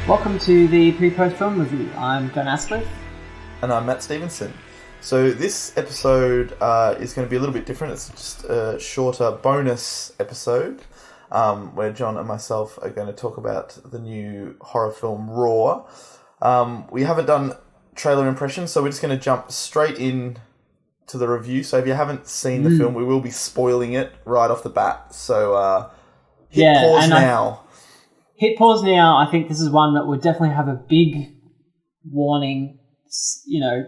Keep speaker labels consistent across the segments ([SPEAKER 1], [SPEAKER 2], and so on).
[SPEAKER 1] Welcome to the PrePost Film Review. I'm John Asquith.
[SPEAKER 2] And I'm Matt Stevenson. So this episode is going to be a little bit different. It's just a shorter bonus episode where John and myself are going to talk about the new horror film Raw. We haven't done trailer impressions, so we're just going to jump straight in to the review. So if you haven't seen the film, we will be spoiling it right off the bat. So hit pause now.
[SPEAKER 1] Hit pause now. I think this is one that would definitely have a big warning. You know,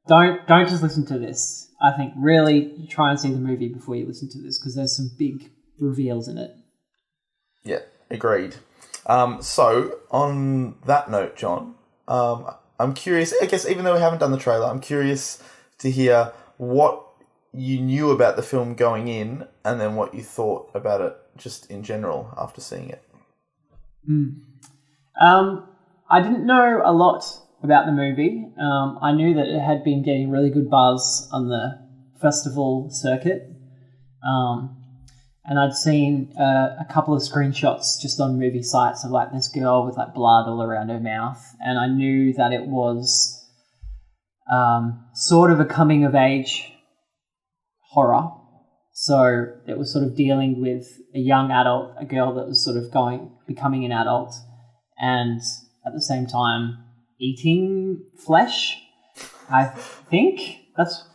[SPEAKER 1] don't just listen to this. I think really try and see the movie before you listen to this because there's some big reveals in it.
[SPEAKER 2] Yeah, agreed. So on that note, John, I'm curious, I guess even though we haven't done the trailer, I'm curious to hear what you knew about the film going in and then what you thought about it just in general after seeing it.
[SPEAKER 1] I didn't know a lot about the movie. I knew that it had been getting really good buzz on the festival circuit. And I'd seen a couple of screenshots just on movie sites of like this girl with like blood all around her mouth. And I knew that it was sort of a coming of age horror. So it was sort of dealing with a young adult, a girl that was sort of becoming an adult, and at the same time eating flesh. I think that's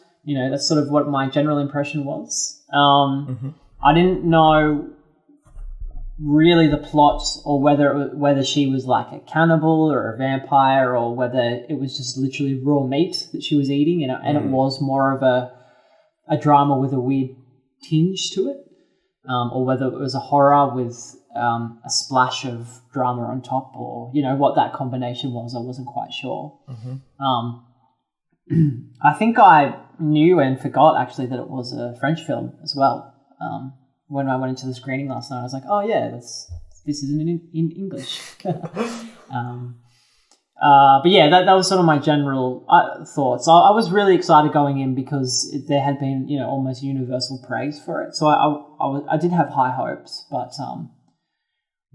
[SPEAKER 1] sort of what my general impression was. I didn't know really the plot or whether she was like a cannibal or a vampire or whether it was just literally raw meat that she was eating, and it was more of a drama with a weird tinge to it, or whether it was a horror with a splash of drama on top, or what that combination was. I wasn't quite sure. I think I knew and forgot actually that it was a French film as well. When I went into the screening last night, I was like, oh yeah, this isn't in English. But yeah, that was sort of my general thoughts. I was really excited going in because there had been, almost universal praise for it. So I did have high hopes, but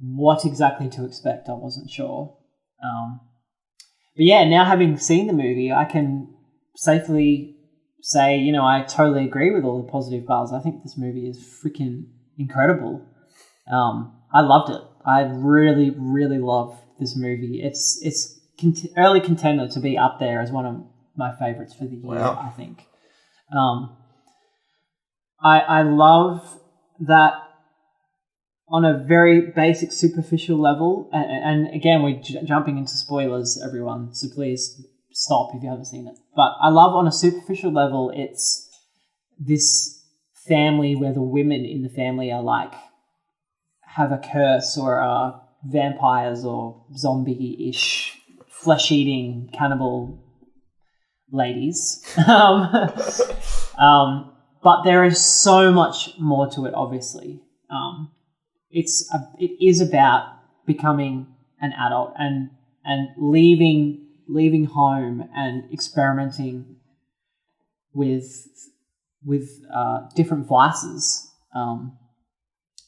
[SPEAKER 1] what exactly to expect, I wasn't sure. But yeah, now having seen the movie, I can safely say, I totally agree with all the positive buzz. I think this movie is freaking incredible. I loved it. I really, really love this movie. It's early contender to be up there as one of my favorites for the year. Wow. I think. I love that on a very basic, superficial level. And again, we're jumping into spoilers, everyone. So please stop if you haven't seen it. But I love on a superficial level, it's this family where the women in the family are like have a curse or are vampires or zombie-ish flesh-eating cannibal ladies. But there is so much more to it, obviously. It is about becoming an adult and leaving home and experimenting with different vices,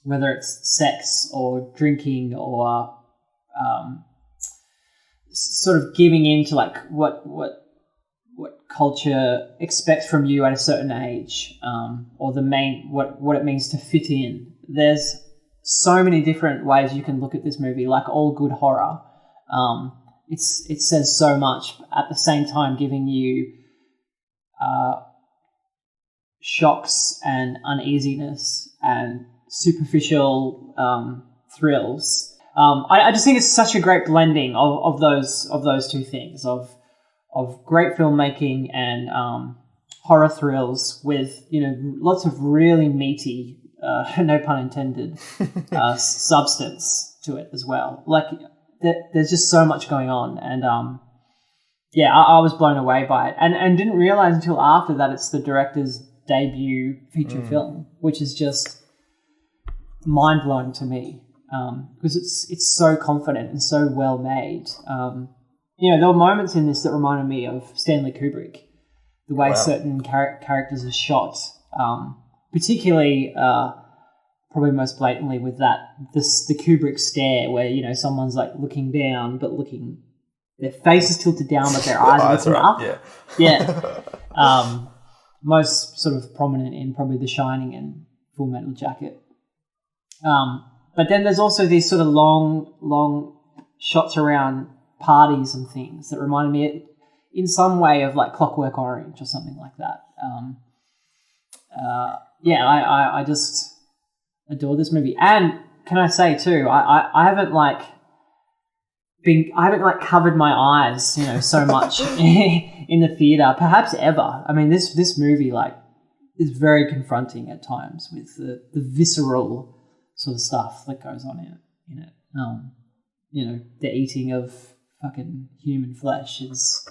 [SPEAKER 1] whether it's sex or drinking or sort of giving in to like what culture expects from you at a certain age, or what it means to fit in. There's so many different ways you can look at this movie. Like all good horror, it says so much at the same time, giving you shocks and uneasiness and superficial thrills. I just think it's such a great blending of those two things of great filmmaking and horror thrills with lots of really meaty, no pun intended, substance to it as well. Like there's just so much going on, and I was blown away by it, and didn't realize until after that it's the director's debut feature film, which is just mind blowing to me. Because it's so confident and so well made. There were moments in this that reminded me of Stanley Kubrick, the way certain characters are shot, particularly probably most blatantly with the Kubrick stare where, you know, someone's like looking down but looking, their face is tilted down but their eyes are looking up. Most sort of prominent in probably The Shining and Full Metal Jacket. But then there's also these sort of long shots around parties and things that reminded me in some way of like Clockwork Orange or something like that. I just adore this movie. And can I say too, I haven't covered my eyes, you know, so much in the theater, perhaps ever. I mean, this movie like is very confronting at times with the visceral sort of stuff that goes on in it. You know, the eating of fucking human flesh is,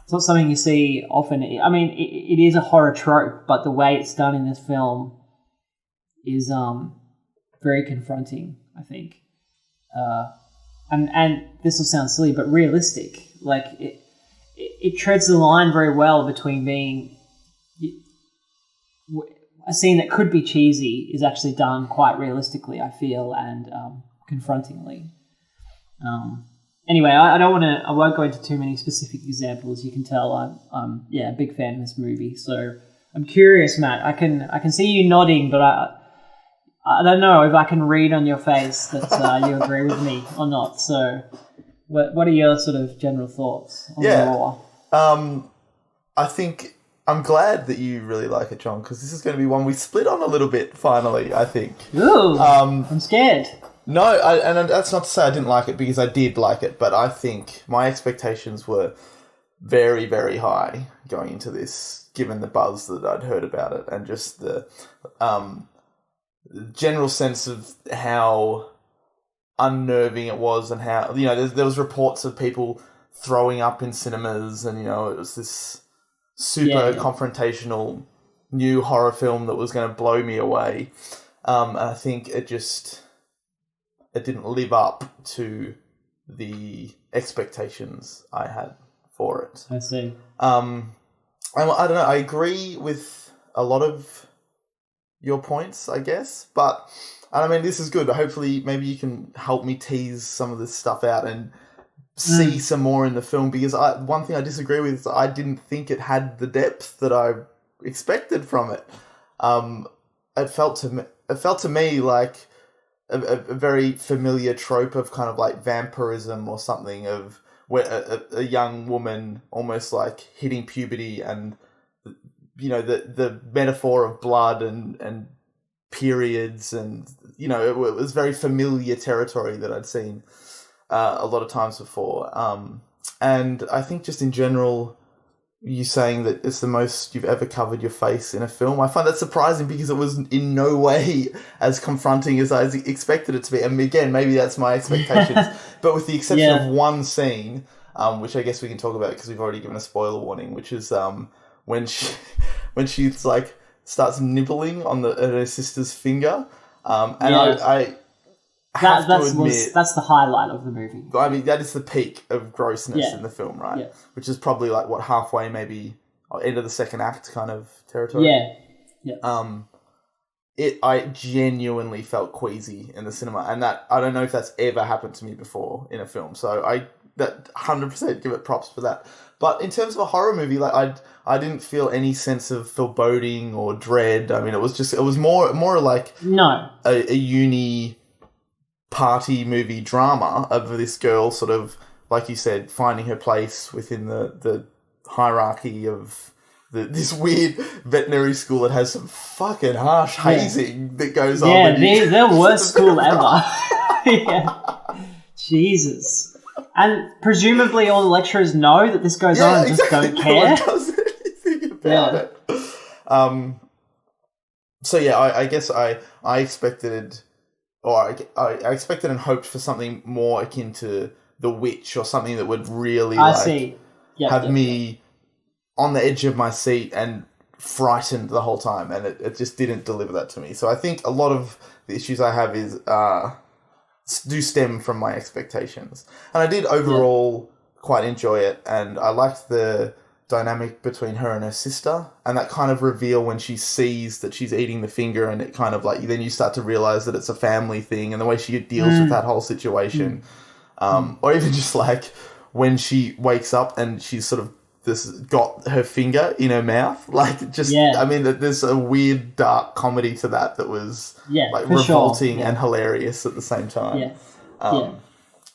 [SPEAKER 1] it's not something you see often. I mean, it is a horror trope, but the way it's done in this film is very confronting, I think. And this will sound silly, but realistic. Like it treads the line very well between being a scene that could be cheesy is actually done quite realistically, I feel, and confrontingly. Anyway, I won't go into too many specific examples. You can tell I'm a big fan of this movie. So I'm curious, Matt. I can see you nodding, but I don't know if I can read on your face that you agree with me or not. So what are your sort of general thoughts on the lore?
[SPEAKER 2] I think I'm glad that you really like it, John, because this is going to be one we split on a little bit finally, I think.
[SPEAKER 1] Ooh, I'm scared.
[SPEAKER 2] No, and that's not to say I didn't like it, because I did like it, but I think my expectations were very, very high going into this, given the buzz that I'd heard about it and just the general sense of how unnerving it was, and how, you know, there was reports of people throwing up in cinemas, and, you know, it was this super confrontational new horror film that was going to blow me away. And I think it didn't live up to the expectations I had for it.
[SPEAKER 1] I see.
[SPEAKER 2] I don't know. I agree with a lot of your points, I guess, but I mean, this is good. Hopefully, maybe you can help me tease some of this stuff out and see some more in the film, because one thing I disagree with is I didn't think it had the depth that I expected from it. It felt to me like a very familiar trope of kind of like vampirism or something, of where a young woman almost like hitting puberty, and, you know, the metaphor of blood and periods, and, you know, it was very familiar territory that I'd seen a lot of times before. And I think just in general, you saying that it's the most you've ever covered your face in a film, I find that surprising, because it was in no way as confronting as I expected it to be. And again, maybe that's my expectations, but with the exception of one scene, which I guess we can talk about because we've already given a spoiler warning, which is when she's like starts nibbling on her sister's finger, and that's
[SPEAKER 1] the highlight of the movie.
[SPEAKER 2] I mean, that is the peak of grossness in the film, right? Yeah. Which is probably like halfway, maybe end of the second act kind of territory.
[SPEAKER 1] Yeah.
[SPEAKER 2] I genuinely felt queasy in the cinema, and that I don't know if that's ever happened to me before in a film. So I 100% give it props for that. But in terms of a horror movie, like I didn't feel any sense of foreboding or dread. I mean, it was more like a uni party movie drama of this girl sort of, like you said, finding her place within the hierarchy of this weird veterinary school that has some fucking harsh hazing that goes on.
[SPEAKER 1] Yeah, the worst school ever. Jesus. And presumably all the lecturers know that this goes on and just don't care.
[SPEAKER 2] No one does anything about it. So yeah, I guess I expected... Or I expected and hoped for something more akin to The Witch, or something that would really have me on the edge of my seat and frightened the whole time, and it just didn't deliver that to me. So I think a lot of the issues I have is do stem from my expectations, and I did overall quite enjoy it, and I liked the dynamic between her and her sister, and that kind of reveal when she sees that she's eating the finger, and it kind of like, then you start to realize that it's a family thing, and the way she deals with that whole situation. Or even just like when she wakes up and she's sort of got her finger in her mouth, like just, I mean, there's a weird dark comedy to that was like revolting and hilarious at the same time.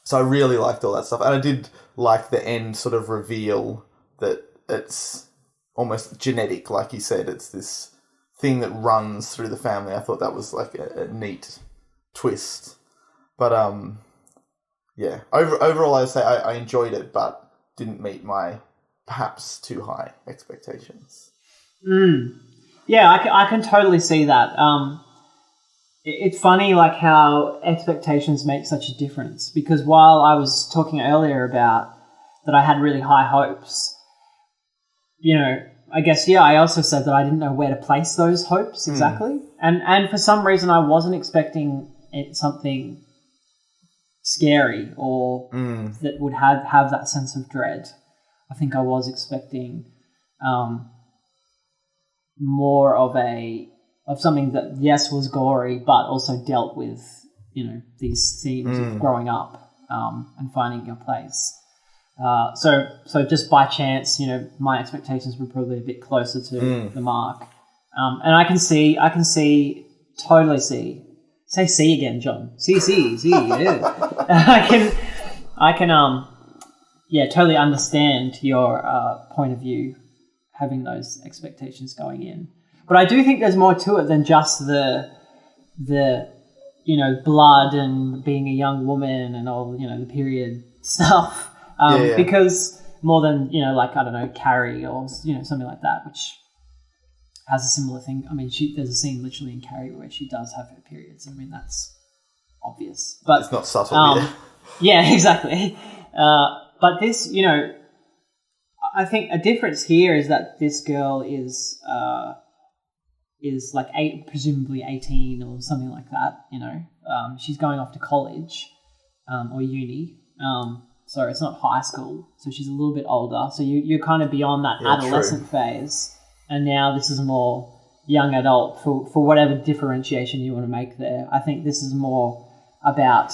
[SPEAKER 2] So I really liked all that stuff, and I did like the end sort of reveal that it's almost genetic, like you said. It's this thing that runs through the family. I thought that was like a neat twist. But overall I'd say I enjoyed it, but didn't meet my perhaps too high expectations.
[SPEAKER 1] Yeah, I can totally see that. It's funny like how expectations make such a difference, because while I was talking earlier about that I had really high hopes, I guess, I also said that I didn't know where to place those hopes exactly. And for some reason I wasn't expecting something scary or that would have that sense of dread. I think I was expecting more of something that, yes, was gory, but also dealt with, these themes of growing up and finding your place. So just by chance, my expectations were probably a bit closer to the mark. And I can totally see. Say "see" again, John. See. Yeah. I can totally understand your point of view, having those expectations going in. But I do think there's more to it than just the blood and being a young woman and all, the period stuff. Because more than, like, I don't know, Carrie or, something like that, which has a similar thing. I mean, there's a scene literally in Carrie where she does have her periods. I mean, that's obvious. But
[SPEAKER 2] it's not subtle,
[SPEAKER 1] Yeah, exactly. But this, I think a difference here is that this girl is like presumably 18 or something like that, she's going off to college or uni. So it's not high school, so she's a little bit older. So you're kind of beyond that adolescent phase, and now this is more young adult for whatever differentiation you want to make there. I think this is more about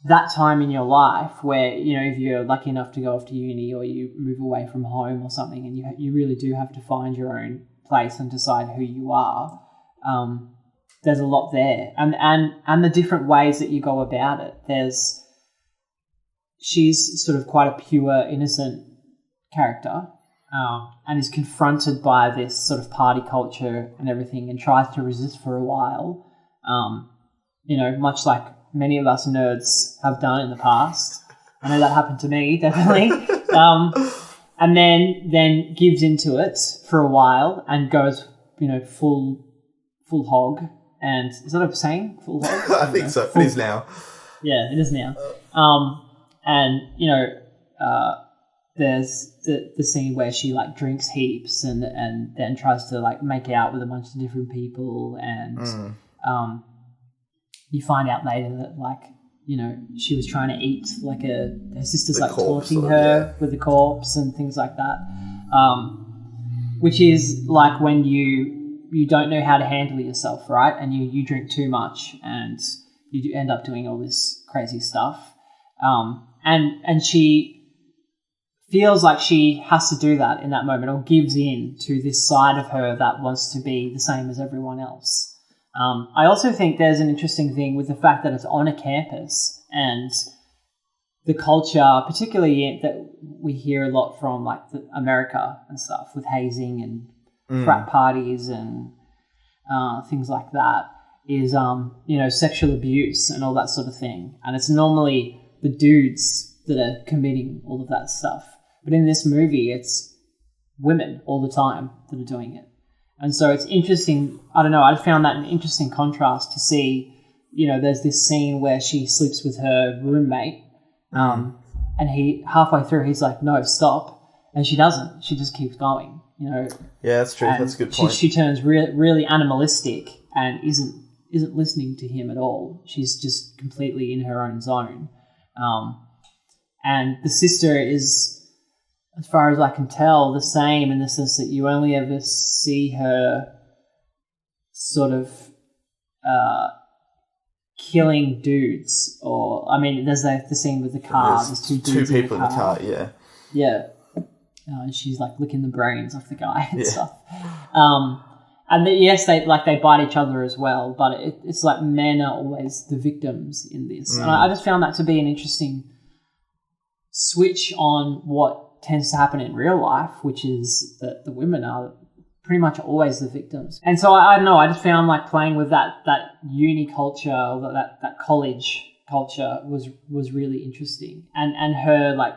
[SPEAKER 1] that time in your life where, if you're lucky enough to go off to uni or you move away from home or something, and you really do have to find your own place and decide who you are. There's a lot there, and the different ways that you go about it. She's sort of quite a pure, innocent character, and is confronted by this sort of party culture and everything, and tries to resist for a while. Much like many of us nerds have done in the past. I know that happened to me, definitely. And then gives into it for a while and goes, full hog. And is that a saying? Full hog?
[SPEAKER 2] I think so. It is now.
[SPEAKER 1] Yeah, it is now. There's the scene where she like drinks heaps and then tries to like make out with a bunch of different people, and you find out later that like, she was trying to eat like her sister's like taunting her with the corpse and things like that, which is like when you don't know how to handle yourself, right? And you drink too much and you end up doing all this crazy stuff. And she feels like she has to do that in that moment, or gives in to this side of her that wants to be the same as everyone else. I also think there's an interesting thing with the fact that it's on a campus, and the culture, particularly that we hear a lot from like America and stuff, with hazing and frat parties and things like that, is sexual abuse and all that sort of thing. And it's normally the dudes that are committing all of that stuff. But in this movie, it's women all the time that are doing it. And so it's interesting. I don't know. I found that an interesting contrast to see, there's this scene where she sleeps with her roommate, and he halfway through, he's like, no, stop. And she doesn't. She just keeps going,
[SPEAKER 2] Yeah, that's true. That's a good point.
[SPEAKER 1] She turns really animalistic and isn't listening to him at all. She's just completely in her own zone. And the sister is as far as I can tell, the same in the sense that you only ever see her sort of killing dudes. Or, I mean, there's the scene with the car. There's two dudes
[SPEAKER 2] people in the car, yeah.
[SPEAKER 1] Yeah. And she's like licking the brains off the guy and
[SPEAKER 2] Yeah.
[SPEAKER 1] stuff. And yes, they bite each other as well, but it's like men are always the victims in this. And I just found that to be an interesting switch on what tends to happen in real life, which is that the women are pretty much always the victims. And so I don't know, I just found like playing with that uni culture or that college culture was really interesting. And her like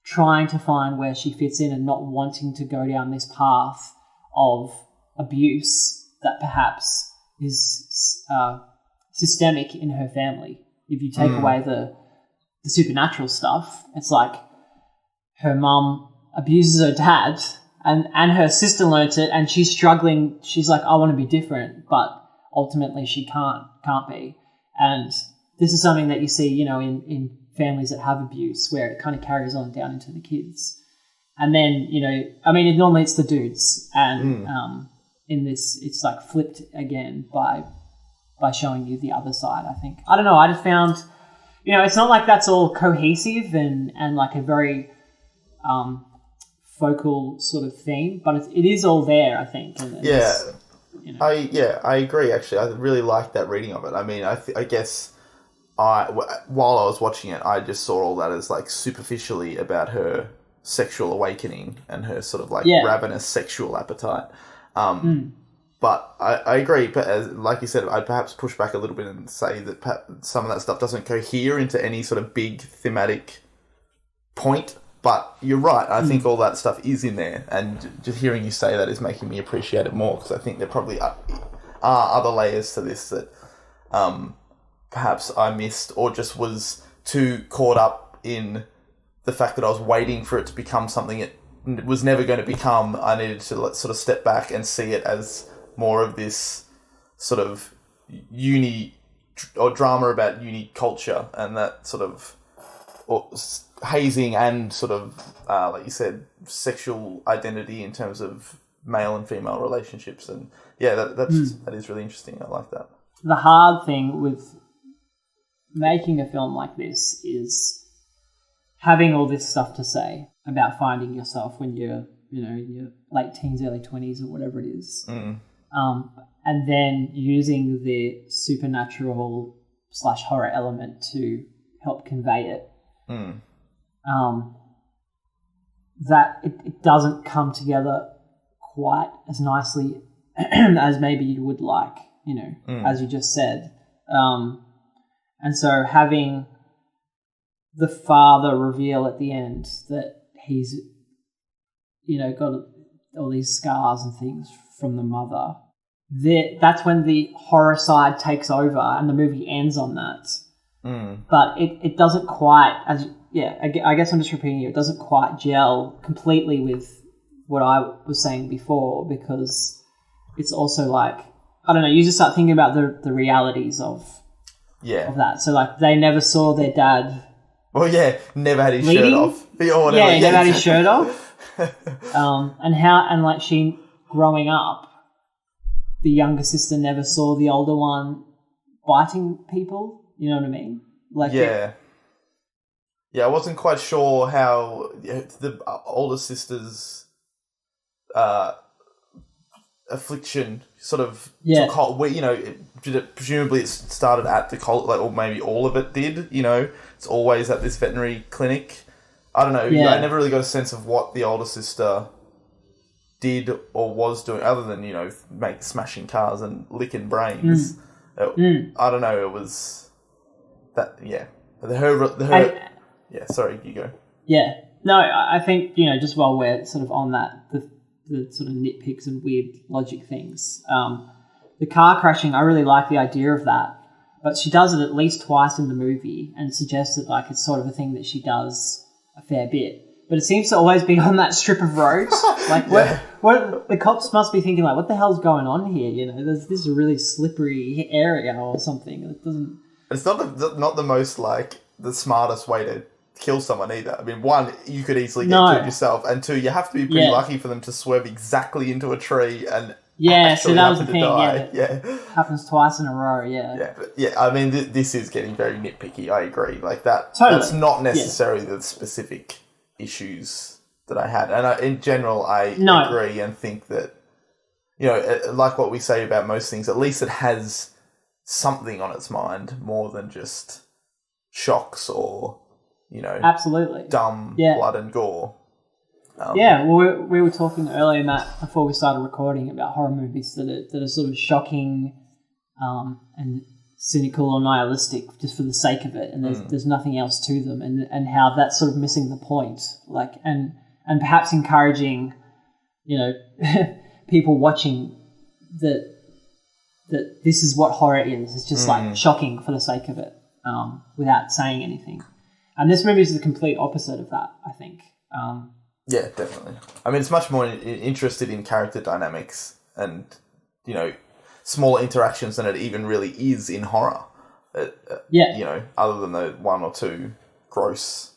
[SPEAKER 1] trying to find where she fits in and not wanting to go down this path of abuse that perhaps is systemic in her family. If you take away the supernatural stuff, it's like her mum abuses her dad and her sister learnt it and she's struggling. She's like, I want to be different, but ultimately she can't be. And this is something that you see, you know, in families that have abuse, where it kind of carries on down into the kids. And then, you know, I mean, normally it's the dudes, and in this, it's like flipped again by showing you the other side, I think. I don't know, I just found, you know, it's not like that's all cohesive and like a very focal sort of theme, but it is all there, I think. And
[SPEAKER 2] yeah.
[SPEAKER 1] You know.
[SPEAKER 2] I agree, actually. I really liked that reading of it. I mean, I guess while I was watching it, I just saw all that as like superficially about her sexual awakening and her sort of like ravenous sexual appetite. But I agree. But like you said, I'd perhaps push back a little bit and say that some of that stuff doesn't cohere into any sort of big thematic point. But you're right. I think all that stuff is in there, and just hearing you say that is making me appreciate it more, because I think there probably are other layers to this that perhaps I missed, or just was too caught up in the fact that I was waiting for it to become something it was never going to become. I needed to sort of step back and see it as more of this sort of uni or drama about uni culture, and that sort of hazing and sort of, like you said, sexual identity in terms of male and female relationships. And yeah, that is really interesting. I like that.
[SPEAKER 1] The hard thing with making a film like this is having all this stuff to say about finding yourself when you're, you know, in your late teens, early 20s or whatever it is. And then using the supernatural / horror element to help convey it. That it doesn't come together quite as nicely as maybe you would like, you know, as you just said. And so having the father reveal at the end that he's, you know, got all these scars and things from the mother, that's when the horror side takes over and the movie ends on that. But it doesn't quite, I guess I'm just repeating you, it doesn't quite gel completely with what I was saying before, because it's also like, I don't know, you just start thinking about the realities of that. So like they never saw their dad.
[SPEAKER 2] Well, yeah, never had his
[SPEAKER 1] bleeding?
[SPEAKER 2] shirt off. Or whatever.
[SPEAKER 1] Yeah, he never had his shirt off. And like she, growing up, the younger sister never saw the older one biting people. You know what I mean? Like
[SPEAKER 2] yeah, I wasn't quite sure how the older sister's affliction sort of took hold. Where, you know, presumably it started at the college, like, or maybe all of it did. You know, it's always at this veterinary clinic. I don't know. Yeah. I never really got a sense of what the older sister did or was doing, other than, you know, smashing cars and licking brains. I don't know. It was that. Yeah. Sorry, you go.
[SPEAKER 1] Yeah. No, I think, you know, just while we're sort of on that, the sort of nitpicks and weird logic things, the car crashing, I really like the idea of that, but she does it at least twice in the movie and suggests that like it's sort of a thing that she does a fair bit. But it seems to always be on that strip of road. Like, what the cops must be thinking, like, what the hell's going on here? You know, this is a really slippery area or something. It doesn't.
[SPEAKER 2] It's not the most, like, the smartest way to kill someone either. I mean, one, you could easily get killed yourself, and two, you have to be pretty lucky for them to swerve exactly into a tree and
[SPEAKER 1] so that was the thing.
[SPEAKER 2] Die.
[SPEAKER 1] Happens twice in a row.
[SPEAKER 2] I mean, this is getting very nitpicky. I agree. Like that.
[SPEAKER 1] Totally.
[SPEAKER 2] That's not necessarily the specific issues that I had, and in general, I agree and think that, you know, like what we say about most things, at least it has something on its mind more than just shocks or, you know,
[SPEAKER 1] absolutely
[SPEAKER 2] dumb blood and gore.
[SPEAKER 1] Well, we were talking earlier, Matt, before we started recording, about horror movies that are sort of shocking and cynical or nihilistic just for the sake of it, and there's nothing else to them, and how that's sort of missing the point, like, and perhaps encouraging, you know, people watching that this is what horror is. It's just like shocking for the sake of it, without saying anything. And this movie is the complete opposite of that, I think.
[SPEAKER 2] Yeah, definitely. I mean, it's much more interested in character dynamics and, you know, small interactions than it even really is in horror. You know, other than the one or two gross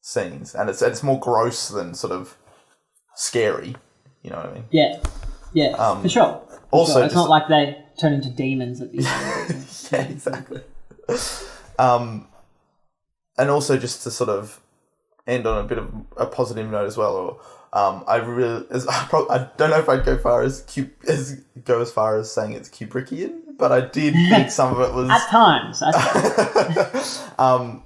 [SPEAKER 2] scenes. And it's more gross than sort of scary, you know what I mean?
[SPEAKER 1] Yeah, for sure.
[SPEAKER 2] Also,
[SPEAKER 1] it's not like they turn into demons at the end.
[SPEAKER 2] Yeah, exactly. And also just to sort of end on a bit of a positive note as well. Or I don't know if I'd go as far as saying it's Kubrickian, but I did think some of it was
[SPEAKER 1] at times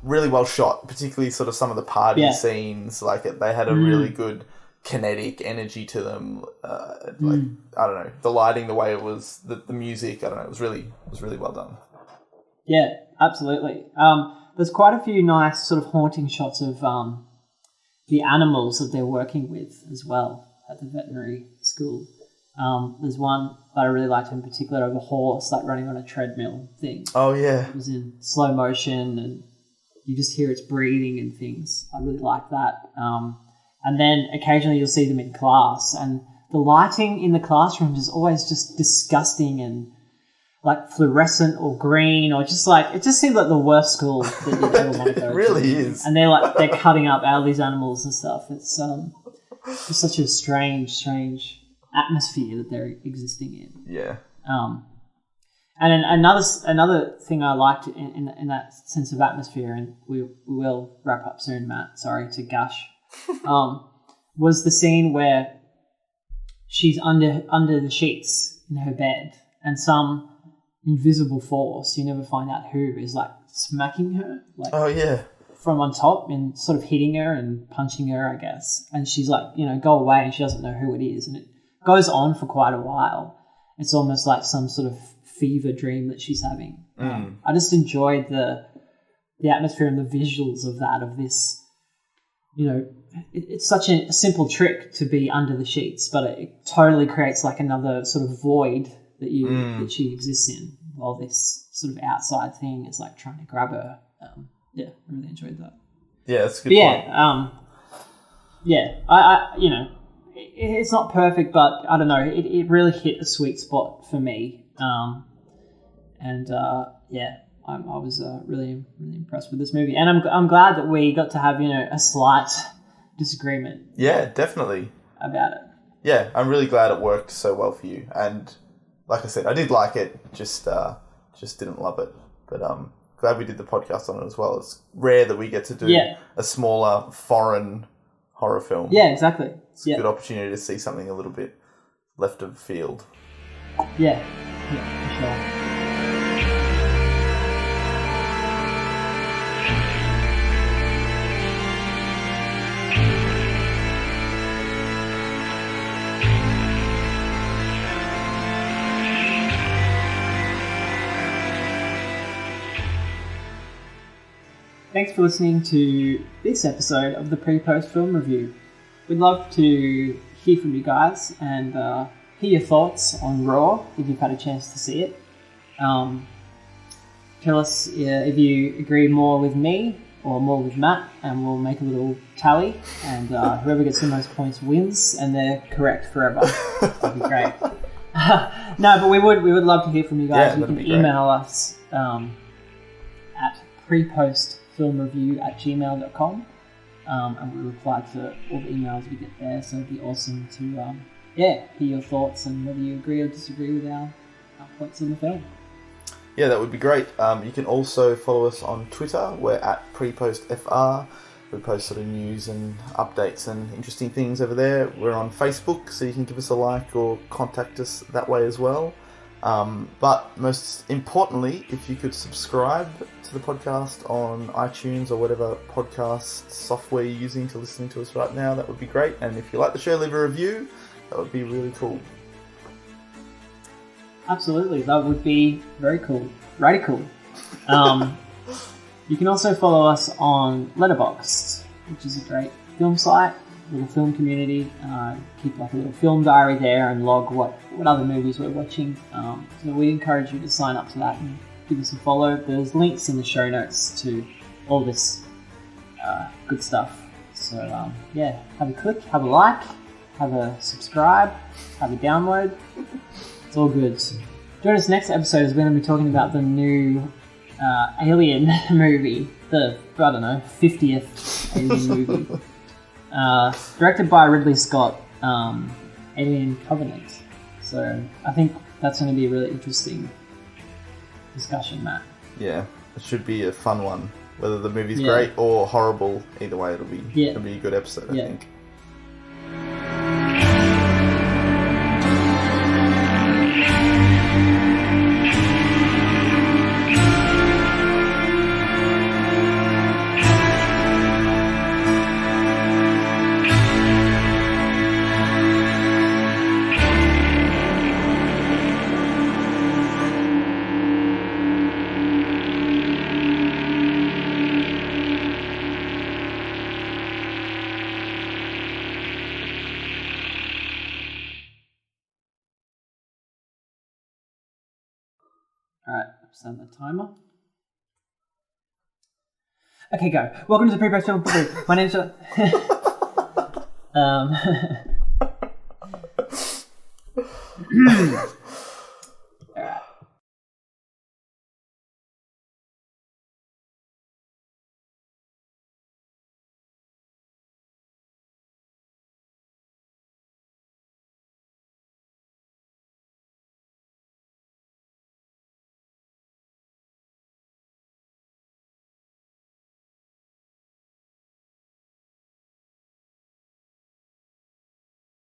[SPEAKER 2] really well shot, particularly sort of some of the party scenes. Like they had a really good kinetic energy to them. Like I don't know, the lighting, the way it was, the music. I don't know, it was really well done.
[SPEAKER 1] Yeah, absolutely. There's quite a few nice sort of haunting shots of the animals that they're working with as well at the veterinary school. There's one that I really liked in particular of a horse like running on a treadmill thing.
[SPEAKER 2] Oh yeah.
[SPEAKER 1] It was in slow motion and you just hear its breathing and things. I really like that. And then occasionally you'll see them in class, and the lighting in the classrooms is always just disgusting and like fluorescent or green, or just like, it just seems like the worst school that you'd ever want to go to.
[SPEAKER 2] It really is.
[SPEAKER 1] And they're cutting up all these animals and stuff. It's just such a strange atmosphere that they're existing in.
[SPEAKER 2] Yeah.
[SPEAKER 1] And then another thing I liked in that sense of atmosphere, and we will wrap up soon, Matt, sorry to gush, was the scene where she's under the sheets in her bed, and some invisible force, you never find out who, is like smacking her, like from on top and sort of hitting her and punching her, I guess. And she's like, you know, go away, and she doesn't know who it is, and it goes on for quite a while. It's almost like some sort of fever dream that she's having. I just enjoyed the atmosphere and the visuals of that, of this, you know, it's such a simple trick to be under the sheets, but it totally creates like another sort of void that she exists in, while this sort of outside thing is like trying to grab her. I really enjoyed that.
[SPEAKER 2] Yeah, that's a good point.
[SPEAKER 1] I you know, it's not perfect, but I don't know, it really hit a sweet spot for me. I was really impressed with this movie, and I'm glad that we got to have, you know, a slight disagreement.
[SPEAKER 2] Yeah, definitely
[SPEAKER 1] about it.
[SPEAKER 2] Yeah, I'm really glad it worked so well for you, and like I said, I did like it, just didn't love it. But glad we did the podcast on it as well. It's rare that we get to do a smaller foreign horror film.
[SPEAKER 1] Yeah, exactly.
[SPEAKER 2] It's a good opportunity to see something a little bit left of field.
[SPEAKER 1] Yeah, for sure. Thanks for listening to this episode of the PrePost Film Review. We'd love to hear from you guys and hear your thoughts on Raw if you've had a chance to see it. Tell us if you agree more with me or more with Matt, and we'll make a little tally, and whoever gets the most points wins, and they're correct forever. That'd be great. No, but we would love to hear from you guys. You can email us at prepostfilmreview@gmail.com, and we reply to all the emails we get there. So it'd be awesome to hear your thoughts and whether you agree or disagree with our points in the film.
[SPEAKER 2] Yeah, that would be great. You can also follow us on Twitter. We're at PrePostFR. We post sort of news and updates and interesting things over there. We're on Facebook, so you can give us a like or contact us that way as well. But most importantly, if you could subscribe to the podcast on iTunes or whatever podcast software you're using to listen to us right now, that would be great. And if you like the show, leave a review. That would be really cool.
[SPEAKER 1] Absolutely, that would be very cool. Radical. You can also follow us on Letterboxd, which is a great film site, little film community. Keep like a little film diary there and log what other movies we're watching. So we encourage you to sign up to that and give us a follow. There's links in the show notes to all this good stuff. So have a click, have a like, have a subscribe, have a download. It's all good. Join us next episode as we're going to be talking about the new Alien movie, the 50th Alien movie, directed by Ridley Scott, Alien Covenant. So I think that's going to be a really interesting discussion, Matt.
[SPEAKER 2] Yeah, it should be a fun one. Whether the movie's great or horrible, either way, it'll be a good episode, I think.
[SPEAKER 1] Alright, set the timer. Okay, go. Welcome to the PrePost Film. My name's